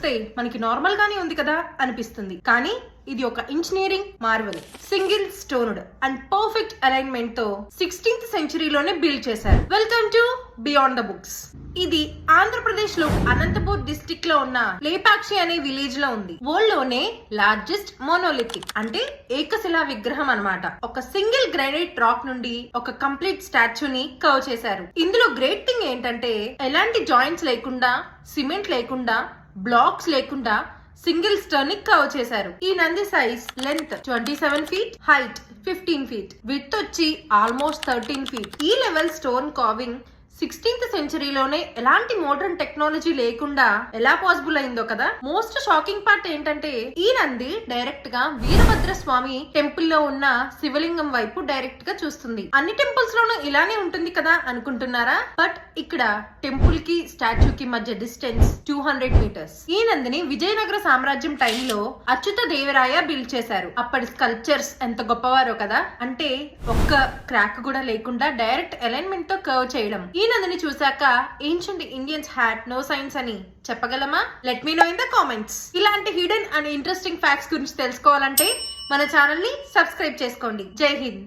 చూస్తే మనకి నార్మల్ గానే ఉంది కదా అనిపిస్తుంది. కానీ ఇది ఒక engineering Marvel. Single stoned and perfect alignment తో 16th సెంచరీలోనే బిల్డ్ చేశారు. Welcome to beyond the books. ఇది ఆంధ్రప్రదేశ్ లో అనంతపూర్ డిస్ట్రిక్ట్ లో ఉన్న లేపాక్షి అనే విలేజ్ లో ఉంది. వరల్డ్ లోనే లార్జెస్ట్ మోనోలిథిక్ అంటే ఏకశిలా విగ్రహం అన్నమాట. ఒక సింగిల్ గ్రానైట్ రాక్ నుండి ఒక కంప్లీట్ స్టాచ్యూని కర్వ్ చేశారు. ఇందులో గ్రేట్ థింగ్ ఏంటంటే ఎలాంటి జాయింట్స్ లేకుండా, సిమెంట్ లేకుండా, బ్లాక్స్ లేకుండా సింగిల్ స్టోన్ ని కర్వ్ చేశారు. ఈ Nandi size length 27 feet, height 15 feet, width వచ్చి ఆల్మోస్ట్ 13 ఫీట్. ఈ లెవెల్ స్టోన్ కార్వింగ్ 16th సెంచరీలోనే ఎలాంటి మోడర్న్ టెక్నాలజీ లేకుండా ఎలా పాసిబుల్ అయిందో కదా. మోస్ట్ షాకింగ్ పార్ట్ ఏంటంటే ఈ నంది డైరెక్ట్ గా వీరభద్ర స్వామి టెంపుల్ లో ఉన్న శివలింగం వైపు డైరెక్ట్ గా చూస్తుంది. అన్ని టెంపుల్స్ లోనూ ఇలానే ఉంటుంది కదా అనుకుంటున్నారా? బట్ ఇక్కడ టెంపుల్ కి స్టాచ్యూ కి మధ్య డిస్టెన్స్ 200 మీటర్స్. ఈ నందిని విజయనగర సామ్రాజ్యం టైంలో అచ్యుత దేవరాయ బిల్డ్ చేశారు. అప్పటి స్కల్ప్చర్స్ ఎంత గొప్పవారో కదా. అంటే ఒక్క క్రాక్ కూడా లేకుండా డైరెక్ట్ అలైన్మెంట్ తో కర్వ్ చేయడం. ఈ నందిని చూసాక ancient Indians had no science అని చెప్పగలమా? Let me know in the comments. ఇలాంటి హిడెన్ అండ్ ఇంట్రెస్టింగ్ ఫ్యాక్ట్స్ గురించి తెలుసుకోవాలంటే మన ఛానల్ ని సబ్స్క్రైబ్ చేసుకోండి. జై హింద్.